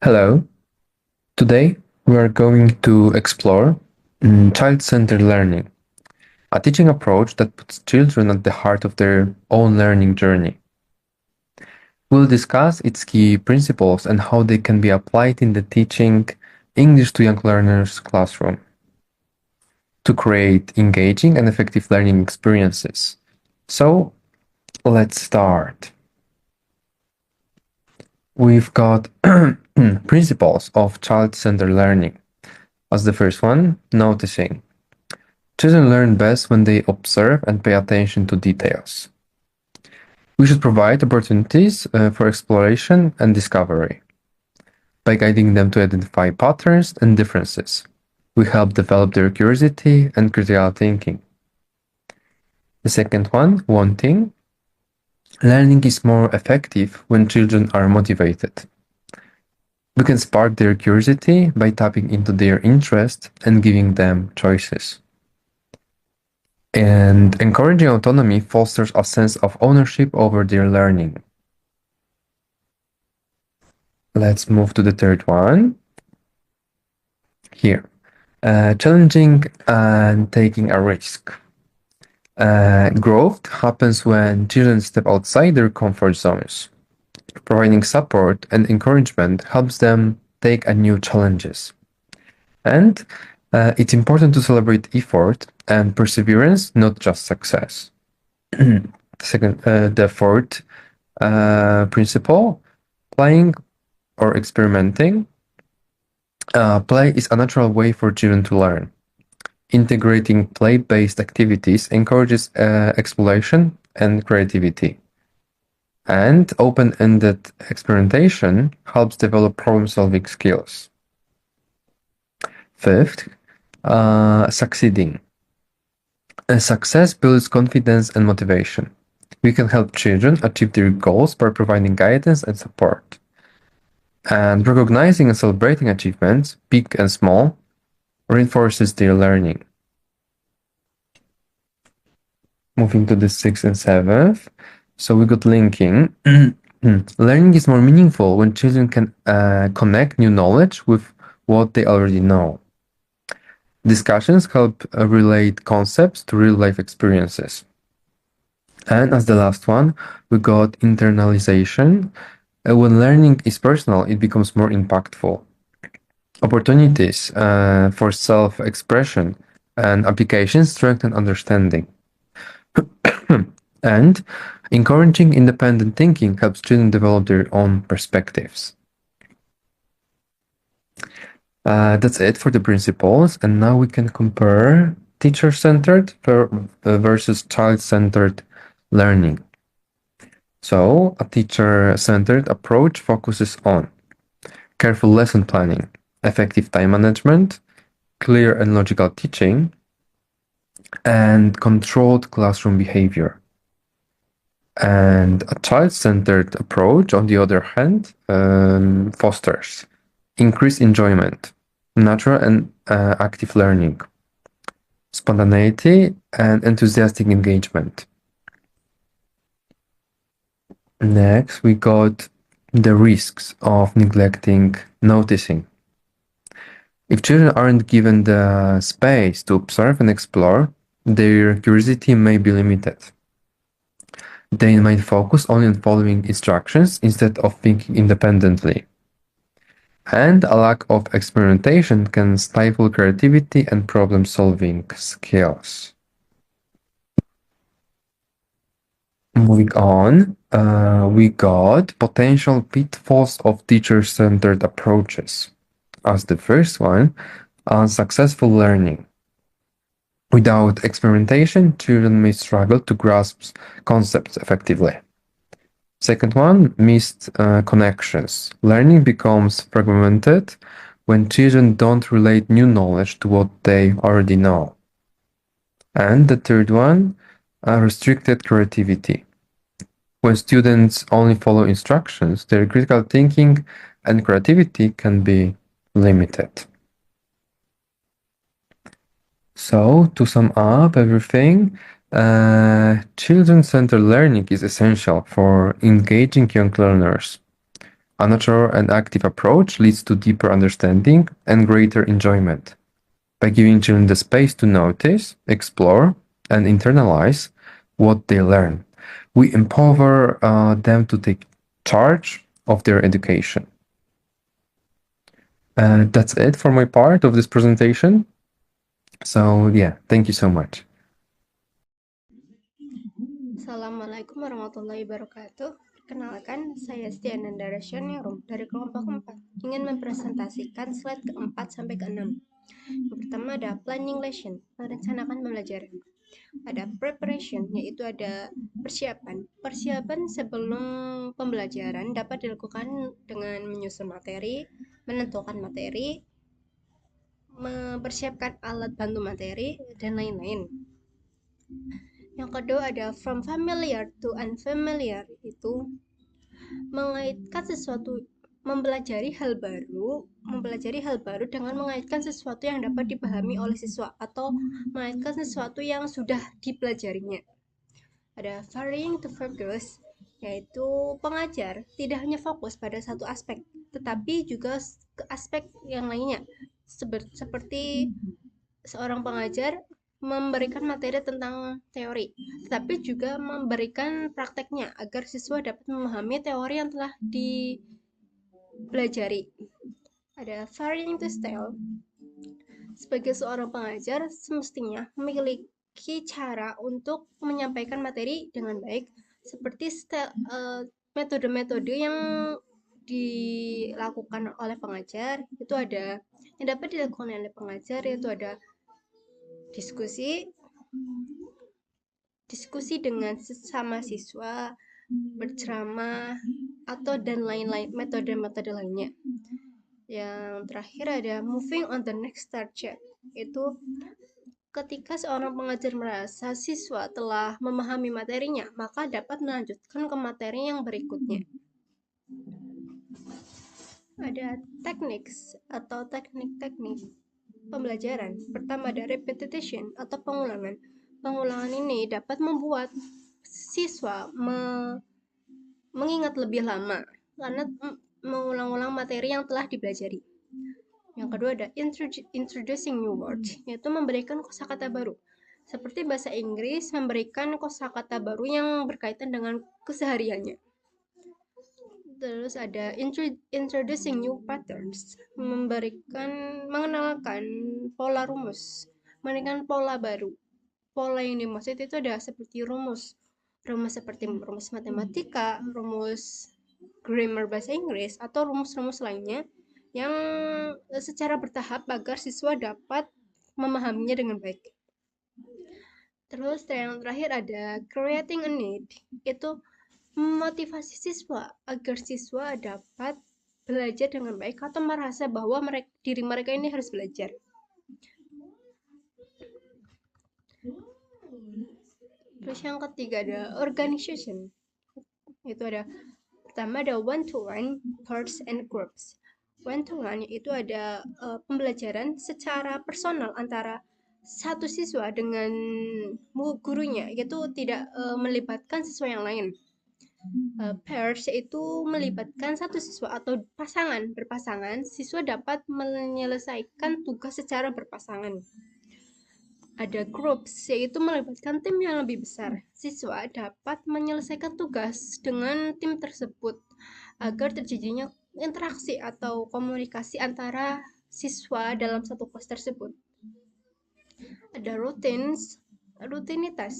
Hello. Today we are going to explore child-centered learning, a teaching approach that puts children at the heart of their own learning journey. We'll discuss its key principles and how they can be applied in the teaching English to young learners classroom to create engaging and effective learning experiences. So let's start. We've got principles of child-centered learning. As the first one, noticing. Children learn best when they observe and pay attention to details. We should provide opportunities for exploration and discovery. By guiding them to identify patterns and differences, we help develop their curiosity and critical thinking. The second one, wanting. Learning is more effective when children are motivated. We can spark their curiosity by tapping into their interest and giving them choices. And encouraging autonomy fosters a sense of ownership over their learning. Let's move to the third one. Here, challenging and taking a risk. Growth happens when children step outside their comfort zones. Providing support and encouragement helps them take a new challenges. And it's important to celebrate effort and perseverance, not just success. The fourth principle, playing or experimenting. Play is a natural way for children to learn. Integrating play-based activities encourages exploration and creativity. And open-ended experimentation helps develop problem-solving skills. Fifth, succeeding. Success builds confidence and motivation. We can help children achieve their goals by providing guidance and support. And recognizing and celebrating achievements, big and small, reinforces their learning. Moving to the sixth and seventh. So we got linking. Learning is more meaningful when children can connect new knowledge with what they already know. Discussions help relate concepts to real-life experiences. And as the last one, we got internalization. When learning is personal, it becomes more impactful. Opportunities for self-expression and applications strengthen understanding. And encouraging independent thinking helps children develop their own perspectives. That's it for the principles, and now we can compare teacher-centered versus child-centered learning. So, a teacher-centered approach focuses on careful lesson planning, effective time management, clear and logical teaching, and controlled classroom behavior. And a child-centered approach, on the other hand, fosters increased enjoyment, natural and active learning, spontaneity, and enthusiastic engagement. Next, we got the risks of neglecting noticing. If children aren't given the space to observe and explore, their curiosity may be limited. They might focus only on following instructions instead of thinking independently. And a lack of experimentation can stifle creativity and problem-solving skills. Moving on, we got potential pitfalls of teacher-centered approaches. As the first one, unsuccessful learning. Without experimentation, children may struggle to grasp concepts effectively. Second one, missed connections. Learning becomes fragmented when children don't relate new knowledge to what they already know. And the third one, restricted creativity. When students only follow instructions, their critical thinking and creativity can be limited. So, to sum up everything, children-centered learning is essential for engaging young learners. A natural and active approach leads to deeper understanding and greater enjoyment. By giving children the space to notice, explore, and internalize what they learn, we empower them to take charge of their education. And that's it for my part of this presentation. So yeah, thank you so much. Assalamualaikum warahmatullahi wabarakatuh. Perkenalkan, saya Stiananda Rasyanirum dari kelompok 4 ingin mempresentasikan slide keempat sampai ke-6. Yang pertama ada planning lesson, merencanakan pembelajaran. Ada preparation, yaitu ada persiapan. Persiapan sebelum pembelajaran dapat dilakukan dengan menyusun materi, menentukan materi, mempersiapkan alat bantu materi, dan lain-lain. Yang kedua ada from familiar to unfamiliar, itu mengaitkan sesuatu, mempelajari hal baru dengan mengaitkan sesuatu yang dapat dipahami oleh siswa atau mengaitkan sesuatu yang sudah dipelajarinya. Ada varying to focus, yaitu pengajar tidak hanya fokus pada satu aspek tetapi juga ke aspek yang lainnya, seperti seorang pengajar memberikan materi tentang teori, tetapi juga memberikan prakteknya agar siswa dapat memahami teori yang telah dipelajari. Ada varying to style. Sebagai seorang pengajar, semestinya memiliki cara untuk menyampaikan materi dengan baik, seperti metode-metode yang dilakukan oleh pengajar. Itu ada yang dapat dilakukan oleh pengajar, yaitu ada diskusi dengan sesama siswa, berceramah, atau dan lain-lain metode-metode lainnya. Yang terakhir ada moving on the next subject, itu ketika seorang pengajar merasa siswa telah memahami materinya, maka dapat melanjutkan ke materi yang berikutnya. Ada teknik pembelajaran. Pertama ada repetition atau pengulangan. Pengulangan ini dapat membuat siswa mengingat lebih lama karena mengulang-ulang materi yang telah dipelajari. Yang kedua ada introducing new words, yaitu memberikan kosakata baru. Seperti bahasa Inggris memberikan kosakata baru yang berkaitan dengan kesehariannya. Terus ada introducing new patterns, mengenalkan pola rumus, memberikan pola baru. Pola yang dimaksud itu ada seperti rumus seperti rumus matematika, rumus grammar bahasa Inggris, atau rumus-rumus lainnya yang secara bertahap agar siswa dapat memahaminya dengan baik. Terus yang terakhir ada creating a need, itu memotivasi siswa agar siswa dapat belajar dengan baik atau merasa bahwa diri mereka ini harus belajar. Terus yang ketiga ada organization, itu ada pertama ada one-to-one, parts and groups. One-to-one itu ada pembelajaran secara personal antara satu siswa dengan gurunya, yaitu tidak melibatkan siswa yang lain. Pairs itu melibatkan satu siswa atau berpasangan, siswa dapat menyelesaikan tugas secara berpasangan. Ada groups, yaitu melibatkan tim yang lebih besar. Siswa dapat menyelesaikan tugas dengan tim tersebut agar terjadinya interaksi atau komunikasi antara siswa dalam satu kelas tersebut. Ada rutinitas.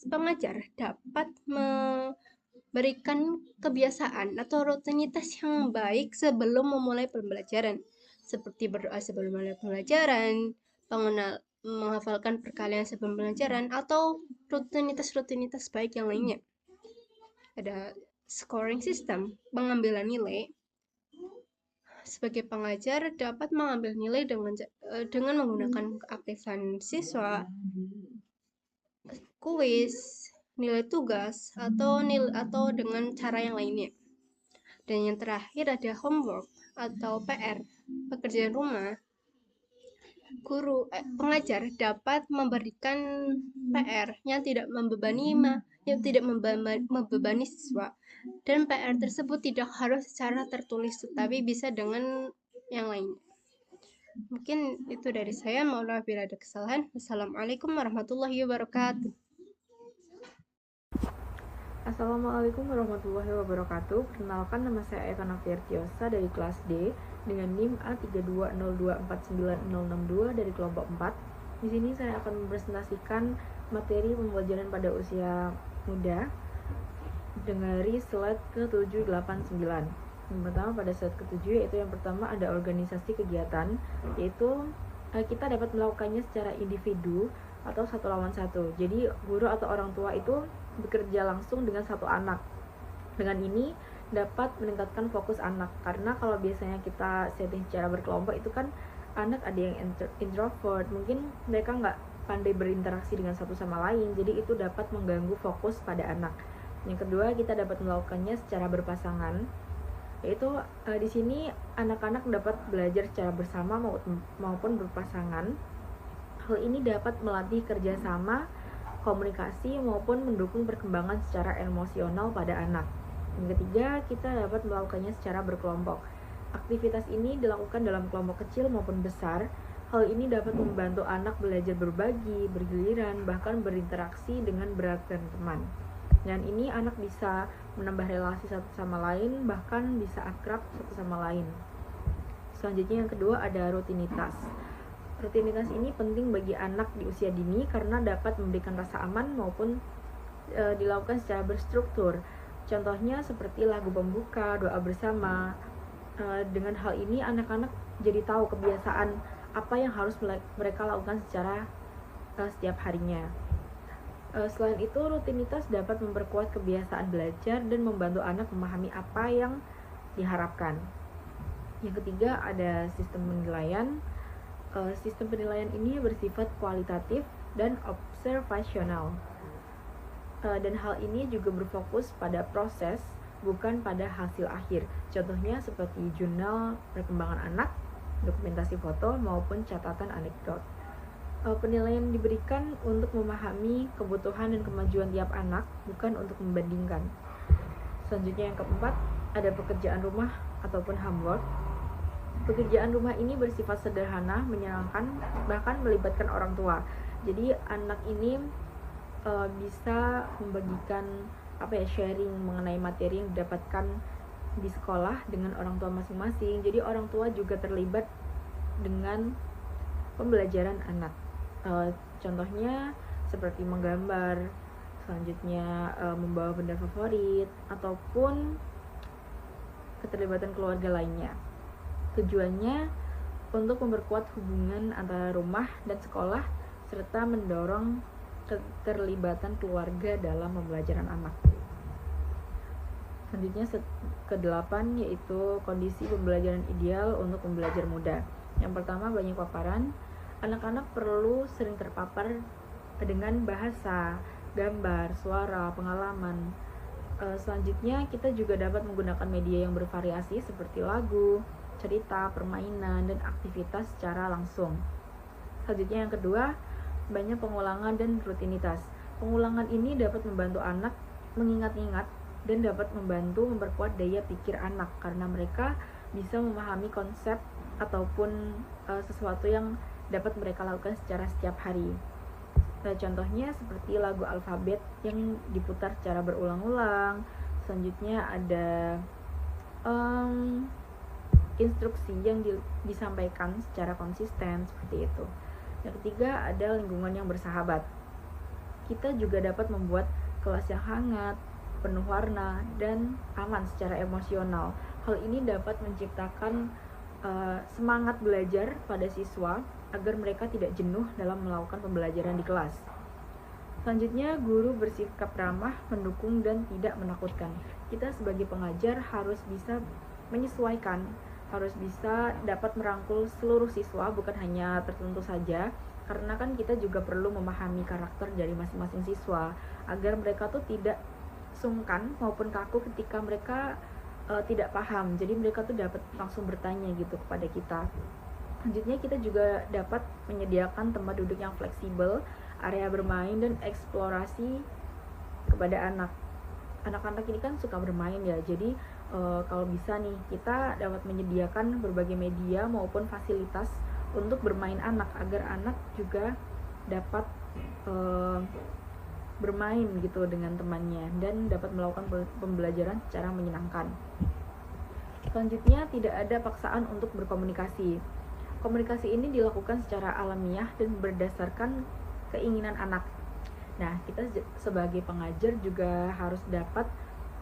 Pengajar dapat memberikan kebiasaan atau rutinitas yang baik sebelum memulai pembelajaran, seperti berdoa sebelum mulai pembelajaran, menghafalkan perkalian sebelum pembelajaran, atau rutinitas baik yang lainnya. Ada scoring system, pengambilan nilai. Sebagai pengajar dapat mengambil nilai dengan menggunakan keaktifan siswa, kuis, nilai tugas, atau dengan cara yang lainnya. Dan yang terakhir ada homework atau PR, pekerjaan rumah. Pengajar dapat memberikan PR yang tidak membebani siswa Dan PR tersebut tidak harus secara tertulis, tetapi bisa dengan yang lain. Mungkin itu dari saya. Mohon maaf bila ada kesalahan. Wassalamualaikum warahmatullahi wabarakatuh. Assalamualaikum warahmatullahi wabarakatuh. Perkenalkan, nama saya Eva Noviartiosa dari kelas D dengan NIM A3202496062 dari kelompok 4. Di sini saya akan mempresentasikan materi pembelajaran pada usia muda. Dengari slide ke-789. Yang pertama pada slide ke-7 yaitu yang pertama ada organisasi kegiatan, yaitu kita dapat melakukannya secara individu atau satu lawan satu. Jadi guru atau orang tua itu bekerja langsung dengan satu anak. Dengan ini dapat meningkatkan fokus anak, karena kalau biasanya kita setting secara berkelompok itu kan anak ada yang introvert, mungkin mereka nggak pandai berinteraksi dengan satu sama lain, jadi itu dapat mengganggu fokus pada anak. Yang kedua, kita dapat melakukannya secara berpasangan, yaitu di sini anak-anak dapat belajar secara bersama maupun berpasangan. Hal ini dapat melatih kerjasama, komunikasi, maupun mendukung perkembangan secara emosional pada anak. Yang ketiga, kita dapat melakukannya secara berkelompok. Aktivitas ini dilakukan dalam kelompok kecil maupun besar. Hal ini dapat membantu anak belajar berbagi, bergiliran, bahkan berinteraksi dengan beragam teman. Dan ini anak bisa menambah relasi satu sama lain, bahkan bisa akrab satu sama lain. Selanjutnya yang kedua ada rutinitas. Rutinitas ini penting bagi anak di usia dini karena dapat memberikan rasa aman maupun dilakukan secara berstruktur. Contohnya seperti lagu pembuka, doa bersama. Dengan hal ini anak-anak jadi tahu kebiasaan apa yang harus mereka lakukan secara setiap harinya. Selain itu, rutinitas dapat memperkuat kebiasaan belajar dan membantu anak memahami apa yang diharapkan. Yang ketiga ada sistem penilaian. Sistem penilaian ini bersifat kualitatif dan observasional. Dan hal ini juga berfokus pada proses, bukan pada hasil akhir. Contohnya seperti jurnal perkembangan anak, dokumentasi foto, maupun catatan anekdot. Penilaian diberikan untuk memahami kebutuhan dan kemajuan tiap anak, bukan untuk membandingkan. Selanjutnya yang keempat, ada pekerjaan rumah ataupun homework. Pekerjaan rumah ini bersifat sederhana, menyenangkan, bahkan melibatkan orang tua. Jadi anak ini bisa membagikan sharing mengenai materi yang didapatkan di sekolah dengan orang tua masing-masing. Jadi orang tua juga terlibat dengan pembelajaran anak. Contohnya seperti menggambar, selanjutnya membawa benda favorit, ataupun keterlibatan keluarga lainnya. Tujuannya untuk memperkuat hubungan antara rumah dan sekolah serta mendorong keterlibatan keluarga dalam pembelajaran anak. Selanjutnya ke-8 yaitu kondisi pembelajaran ideal untuk pembelajar muda. Yang pertama, banyak paparan. Anak-anak perlu sering terpapar dengan bahasa, gambar, suara, pengalaman. Selanjutnya kita juga dapat menggunakan media yang bervariasi seperti lagu, cerita, permainan, dan aktivitas secara langsung. Selanjutnya yang kedua, banyak pengulangan dan rutinitas. Pengulangan ini dapat membantu anak mengingat-ingat dan dapat membantu memperkuat daya pikir anak karena mereka bisa memahami konsep ataupun sesuatu yang dapat mereka lakukan secara setiap hari. Contohnya seperti lagu alfabet yang diputar secara berulang-ulang. Selanjutnya ada instruksi yang disampaikan secara konsisten seperti itu. Yang ketiga ada lingkungan yang bersahabat. Kita juga dapat membuat kelas yang hangat, penuh warna, dan aman secara emosional. Hal ini dapat menciptakan semangat belajar pada siswa agar mereka tidak jenuh dalam melakukan pembelajaran di kelas. Selanjutnya, guru bersikap ramah, mendukung, dan tidak menakutkan. Kita sebagai pengajar harus bisa menyesuaikan, harus bisa dapat merangkul seluruh siswa, bukan hanya tertentu saja, karena kan kita juga perlu memahami karakter dari masing-masing siswa, agar mereka tuh tidak sungkan maupun kaku ketika mereka tidak paham. Jadi mereka tuh dapat langsung bertanya gitu kepada kita. Selanjutnya kita juga dapat menyediakan tempat duduk yang fleksibel, area bermain, dan eksplorasi kepada anak. anak-anak ini kan suka bermain ya, jadi kalau bisa nih kita dapat menyediakan berbagai media maupun fasilitas untuk bermain anak, agar anak juga dapat bermain gitu dengan temannya dan dapat melakukan pembelajaran secara menyenangkan. Selanjutnya, tidak ada paksaan untuk berkomunikasi. Komunikasi ini dilakukan secara alamiah dan berdasarkan keinginan anak. Nah, kita sebagai pengajar juga harus dapat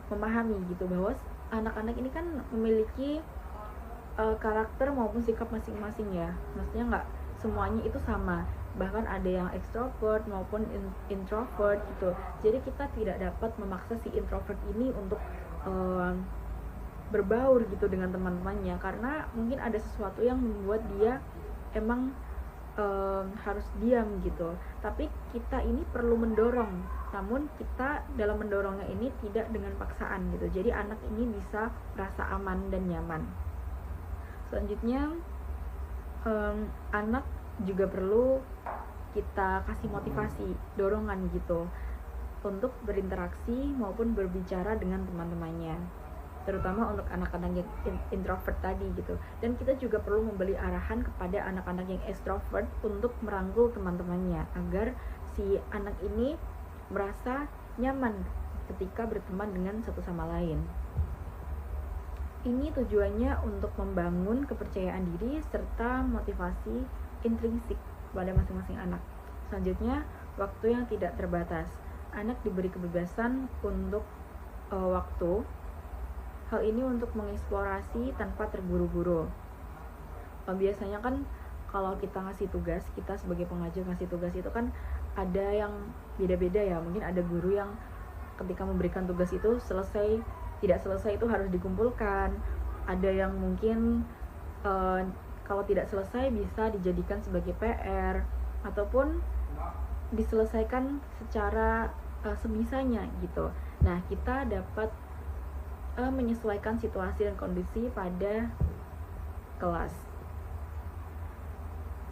memahami gitu bahwa anak-anak ini kan memiliki karakter maupun sikap masing-masing ya. Maksudnya nggak semuanya itu sama. Bahkan ada yang extrovert maupun introvert gitu. Jadi kita tidak dapat memaksa si introvert ini untuk berbaur gitu dengan teman-temannya, karena mungkin ada sesuatu yang membuat dia emang harus diam gitu. Tapi kita ini perlu mendorong, namun kita dalam mendorongnya ini tidak dengan paksaan gitu. Jadi anak ini bisa merasa aman dan nyaman. Selanjutnya, anak juga perlu kita kasih motivasi, dorongan gitu untuk berinteraksi maupun berbicara dengan teman-temannya, terutama untuk anak-anak yang introvert tadi gitu. Dan kita juga perlu memberi arahan kepada anak-anak yang extrovert untuk merangkul teman-temannya agar si anak ini merasa nyaman ketika berteman dengan satu sama lain. Ini tujuannya untuk membangun kepercayaan diri serta motivasi intrinsik pada masing-masing anak. Selanjutnya, waktu yang tidak terbatas. Anak diberi kebebasan untuk waktu. Hal ini untuk mengeksplorasi tanpa terburu-buru. Biasanya kan kalau kita ngasih tugas, kita sebagai pengajar ngasih tugas itu kan ada yang beda-beda ya. Mungkin ada guru yang ketika memberikan tugas itu tidak selesai itu harus dikumpulkan. Ada yang mungkin kalau tidak selesai bisa dijadikan sebagai PR ataupun diselesaikan secara sebisanya gitu. Nah, kita dapat menyesuaikan situasi dan kondisi pada kelas.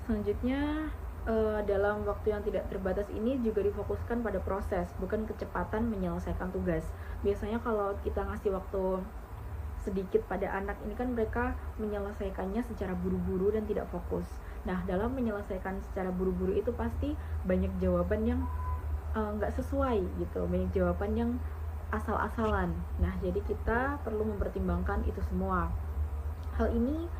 Selanjutnya, dalam waktu yang tidak terbatas ini juga difokuskan pada proses, bukan kecepatan menyelesaikan tugas. Biasanya kalau kita ngasih waktu sedikit pada anak ini kan mereka menyelesaikannya secara buru-buru dan tidak fokus. Nah, dalam menyelesaikan secara buru-buru itu pasti banyak jawaban yang nggak sesuai gitu, banyak jawaban yang asal-asalan. Nah, jadi kita perlu mempertimbangkan itu semua. Hal ini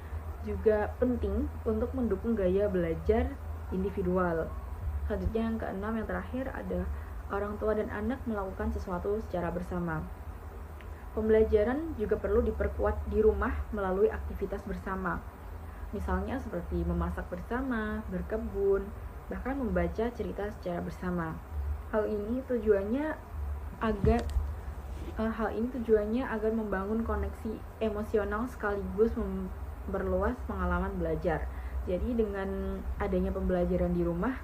juga penting untuk mendukung gaya belajar individual. Selanjutnya yang keenam, yang terakhir, ada orang tua dan anak melakukan sesuatu secara bersama. Pembelajaran juga perlu diperkuat di rumah melalui aktivitas bersama. Misalnya seperti memasak bersama, berkebun, bahkan membaca cerita secara bersama. Hal ini tujuannya agar membangun koneksi emosional sekaligus memperluas pengalaman belajar. Jadi dengan adanya pembelajaran di rumah,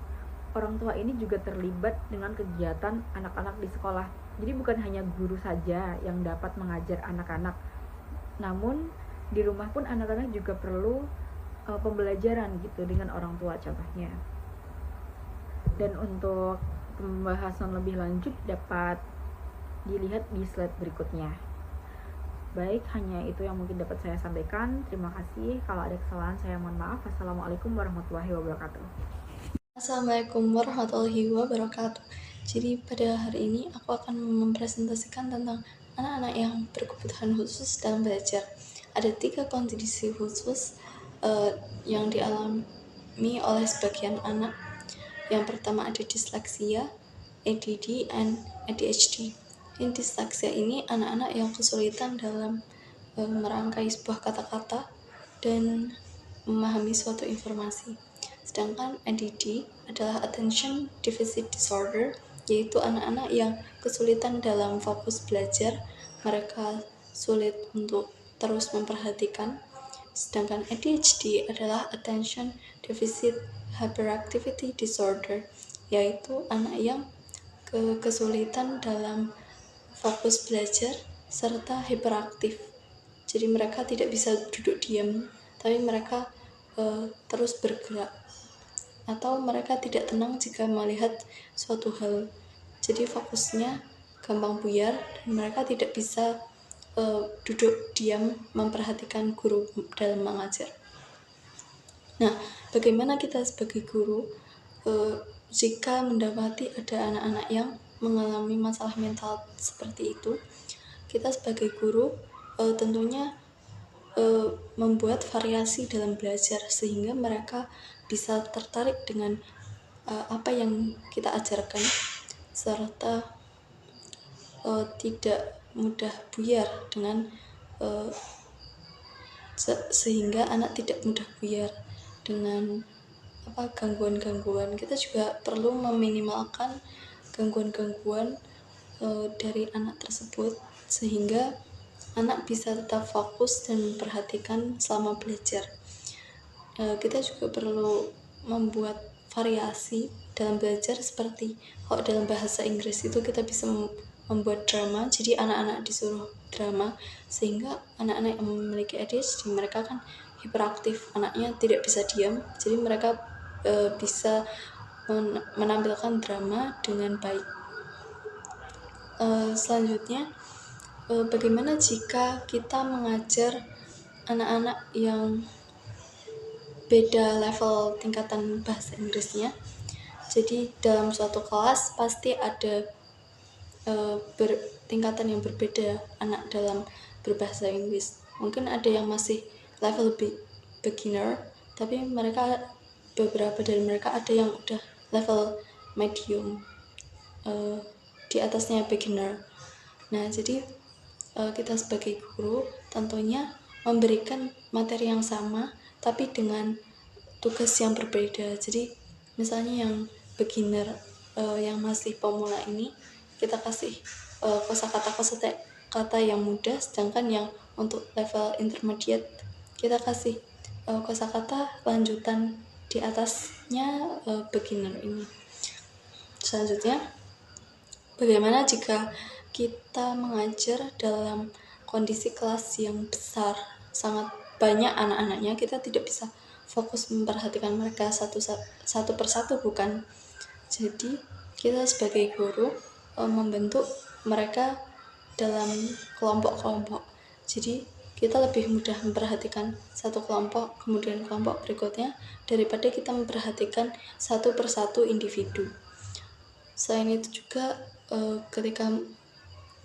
orang tua ini juga terlibat dengan kegiatan anak-anak di sekolah. Jadi bukan hanya guru saja yang dapat mengajar anak-anak, namun di rumah pun anak-anak juga perlu pembelajaran gitu dengan orang tua contohnya. Dan untuk pembahasan lebih lanjut dapat dilihat di slide berikutnya. Baik, hanya itu yang mungkin dapat saya sampaikan. Terima kasih. Kalau ada kesalahan saya mohon maaf. Assalamualaikum warahmatullahi wabarakatuh. Assalamualaikum warahmatullahi wabarakatuh. Jadi pada hari ini aku akan mempresentasikan tentang anak-anak yang berkebutuhan khusus dalam belajar. Ada 3 kondisi khusus yang dialami oleh sebagian anak. Yang pertama ada disleksia, ADD, and ADHD. Disleksia ini anak-anak yang kesulitan dalam merangkai sebuah kata-kata dan memahami suatu informasi. Sedangkan ADD adalah Attention Deficit Disorder, yaitu anak-anak yang kesulitan dalam fokus belajar, mereka sulit untuk terus memperhatikan. Sedangkan ADHD adalah Attention Deficit Hyperactivity Disorder, yaitu anak yang kesulitan dalam fokus belajar serta hiperaktif. Jadi mereka tidak bisa duduk diam, tapi mereka terus bergerak, atau mereka tidak tenang jika melihat suatu hal. Jadi fokusnya gampang buyar dan mereka tidak bisa duduk diam memperhatikan guru dalam mengajar. Nah, bagaimana kita sebagai guru jika mendapati ada anak-anak yang mengalami masalah mental seperti itu? Kita sebagai guru tentunya membuat variasi dalam belajar sehingga mereka bisa tertarik dengan apa yang kita ajarkan, serta tidak mudah buyar dengan sehingga anak tidak mudah buyar dengan gangguan-gangguan. Kita juga perlu meminimalkan gangguan-gangguan dari anak tersebut sehingga anak bisa tetap fokus dan memperhatikan selama belajar. Kita juga perlu membuat variasi dalam belajar, seperti kalau dalam bahasa Inggris itu kita bisa membuat drama, jadi anak-anak disuruh drama sehingga anak-anak yang memiliki ADHD mereka kan hiperaktif, anaknya tidak bisa diam, jadi mereka bisa menampilkan drama dengan baik. Selanjutnya, bagaimana jika kita mengajar anak-anak yang beda level tingkatan bahasa Inggrisnya? Jadi dalam suatu kelas pasti ada tingkatan yang berbeda anak dalam berbahasa Inggris. Mungkin ada yang masih level beginner, tapi beberapa dari mereka ada yang udah level medium, di atasnya beginner. Nah, jadi kita sebagai guru tentunya memberikan materi yang sama tapi dengan tugas yang berbeda. Jadi misalnya yang beginner, yang masih pemula ini kita kasih kosakata yang mudah, sedangkan yang untuk level intermediate kita kasih kosakata lanjutan di atasnya beginner ini. Selanjutnya, bagaimana jika kita mengajar dalam kondisi kelas yang besar, sangat banyak anak-anaknya, kita tidak bisa fokus memperhatikan mereka satu persatu, bukan? Jadi kita sebagai guru membentuk mereka dalam kelompok-kelompok. Jadi kita lebih mudah memperhatikan satu kelompok, kemudian kelompok berikutnya, daripada kita memperhatikan satu persatu individu. Selain itu juga ketika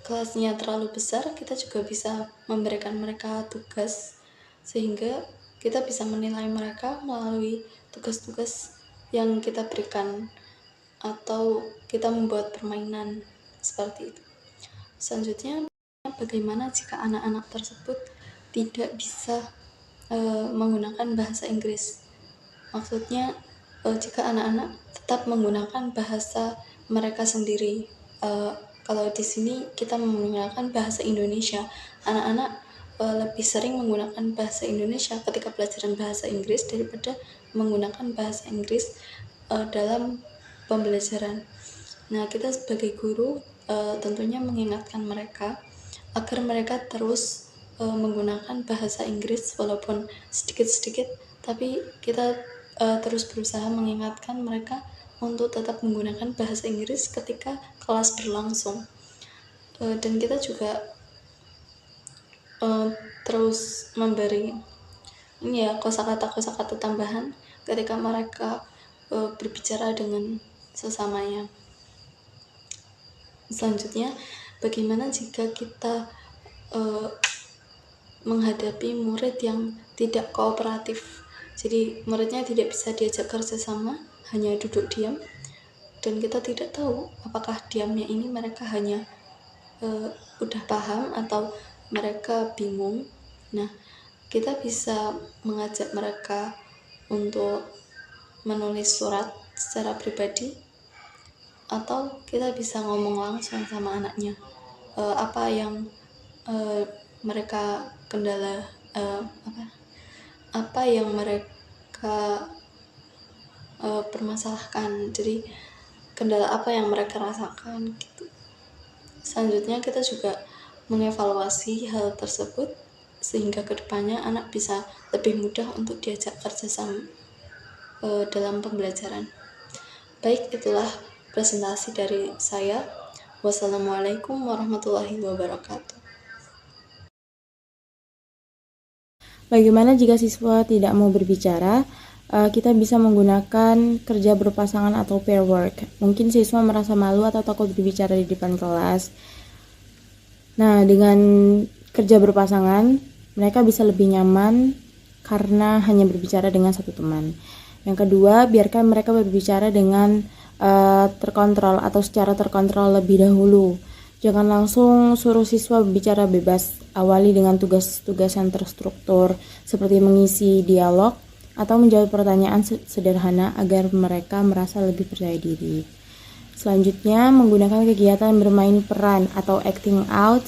kelasnya terlalu besar, kita juga bisa memberikan mereka tugas sehingga kita bisa menilai mereka melalui tugas-tugas yang kita berikan, atau kita membuat permainan seperti itu. Selanjutnya, bagaimana jika anak-anak tersebut tidak bisa menggunakan bahasa Inggris? Maksudnya jika anak-anak tetap menggunakan bahasa mereka sendiri. Kalau di sini kita menggunakan bahasa Indonesia, anak-anak lebih sering menggunakan bahasa Indonesia ketika pelajaran bahasa Inggris daripada menggunakan bahasa Inggris dalam pembelajaran. Nah, kita sebagai guru tentunya mengingatkan mereka agar mereka terus menggunakan bahasa Inggris walaupun sedikit-sedikit, tapi kita terus berusaha mengingatkan mereka untuk tetap menggunakan bahasa Inggris ketika kelas berlangsung. Dan kita juga terus memberi kosakata tambahan ketika mereka berbicara dengan sesamanya. Selanjutnya, bagaimana jika kita menghadapi murid yang tidak kooperatif? Jadi muridnya tidak bisa diajak kerjasama, hanya duduk diam, dan kita tidak tahu apakah diamnya ini mereka hanya udah paham atau mereka bingung. Nah, kita bisa mengajak mereka untuk menulis surat secara pribadi, atau kita bisa ngomong langsung sama anaknya apa yang mereka kendala, apa yang mereka permasalahkan, jadi kendala apa yang mereka rasakan gitu. Selanjutnya, kita juga mengevaluasi hal tersebut sehingga kedepannya anak bisa lebih mudah untuk diajak kerjasama dalam pembelajaran. Baik, itulah presentasi dari saya. Wassalamualaikum warahmatullahi wabarakatuh. Bagaimana jika siswa tidak mau berbicara? Kita bisa menggunakan kerja berpasangan atau pair work. Mungkin siswa merasa malu atau takut berbicara di depan kelas. Nah, dengan kerja berpasangan, mereka bisa lebih nyaman karena hanya berbicara dengan satu teman. Yang kedua, biarkan mereka berbicara dengan terkontrol atau secara terkontrol lebih dahulu. Jangan langsung suruh siswa berbicara bebas. Awali dengan tugas-tugas yang terstruktur seperti mengisi dialog atau menjawab pertanyaan sederhana agar mereka merasa lebih percaya diri. Selanjutnya, menggunakan kegiatan bermain peran atau acting out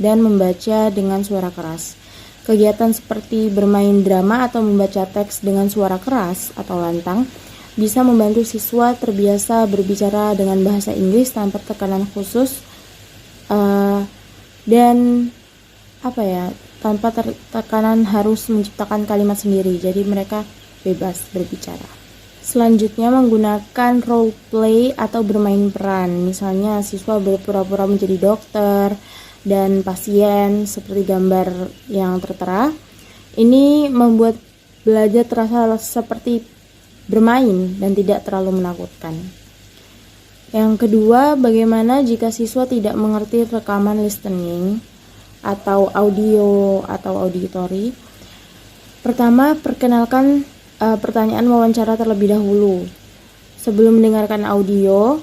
dan membaca dengan suara keras. Kegiatan seperti bermain drama atau membaca teks dengan suara keras atau lantang bisa membantu siswa terbiasa berbicara dengan bahasa Inggris tanpa tekanan khusus dan tanpa tekanan harus menciptakan kalimat sendiri. Jadi mereka bebas berbicara. Selanjutnya, menggunakan role play atau bermain peran. Misalnya siswa berpura-pura menjadi dokter dan pasien seperti gambar yang tertera. Ini membuat belajar terasa seperti bermain dan tidak terlalu menakutkan. Yang kedua, bagaimana jika siswa tidak mengerti rekaman listening atau audio atau auditory? Pertama, perkenalkan pertanyaan wawancara terlebih dahulu. Sebelum mendengarkan audio,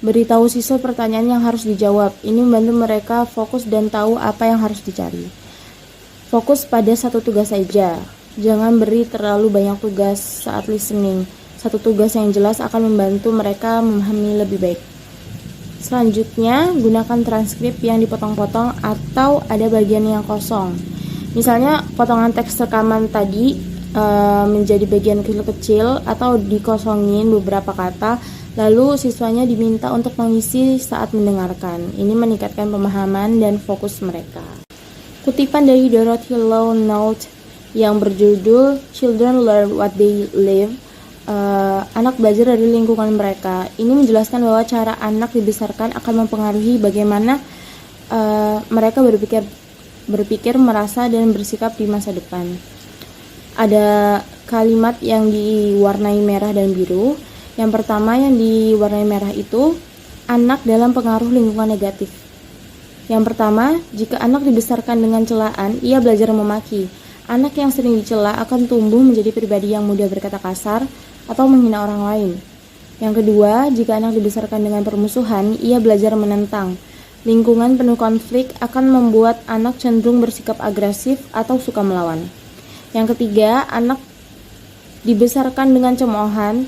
beritahu siswa pertanyaan yang harus dijawab. Ini membantu mereka fokus dan tahu apa yang harus dicari. Fokus pada satu tugas saja. Jangan beri terlalu banyak tugas saat listening. Satu tugas yang jelas akan membantu mereka memahami lebih baik. Selanjutnya, gunakan transkrip yang dipotong-potong atau ada bagian yang kosong. Misalnya, potongan teks rekaman tadi menjadi bagian kecil-kecil atau dikosongin beberapa kata, lalu siswanya diminta untuk mengisi saat mendengarkan. Ini meningkatkan pemahaman dan fokus mereka. Kutipan dari Dorothy Law Note yang berjudul Children Learn What They Live, anak belajar dari lingkungan mereka. Ini menjelaskan bahwa cara anak dibesarkan akan mempengaruhi bagaimana mereka berpikir, merasa, dan bersikap di masa depan. Ada kalimat yang diwarnai merah dan biru. Yang pertama yang diwarnai merah itu anak dalam pengaruh lingkungan negatif. Yang pertama, jika anak dibesarkan dengan celaan, ia belajar memaki. Anak yang sering dicela akan tumbuh menjadi pribadi yang mudah berkata kasar atau menghina orang lain. Yang kedua, jika anak dibesarkan dengan permusuhan, ia belajar menentang. Lingkungan penuh konflik akan membuat anak cenderung bersikap agresif atau suka melawan. Yang ketiga, anak dibesarkan dengan cemoohan,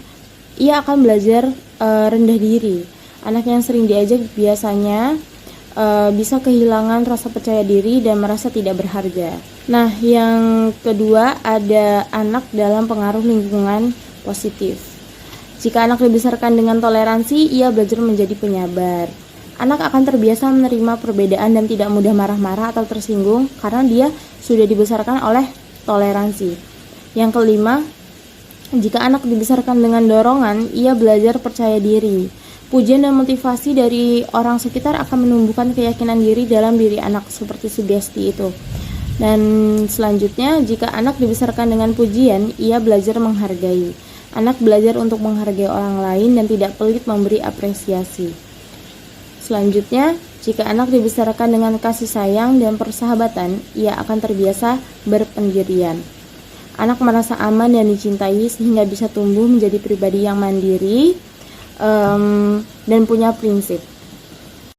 ia akan belajar rendah diri. Anak yang sering diajak biasanya bisa kehilangan rasa percaya diri dan merasa tidak berharga. Nah, yang kedua ada anak dalam pengaruh lingkungan positif. Jika anak dibesarkan dengan toleransi, ia belajar menjadi penyabar. Anak akan terbiasa menerima perbedaan dan tidak mudah marah-marah atau tersinggung karena dia sudah dibesarkan oleh toleransi. Yang kelima, jika anak dibesarkan dengan dorongan, ia belajar percaya diri. Pujian dan motivasi dari orang sekitar akan menumbuhkan keyakinan diri dalam diri anak seperti sugesti itu. Dan selanjutnya, jika anak dibesarkan dengan pujian, ia belajar menghargai. Anak belajar untuk menghargai orang lain dan tidak pelit memberi apresiasi. Selanjutnya, jika anak dibesarkan dengan kasih sayang dan persahabatan, ia akan terbiasa berpendirian. Anak merasa aman dan dicintai sehingga bisa tumbuh menjadi pribadi yang mandiri dan punya prinsip.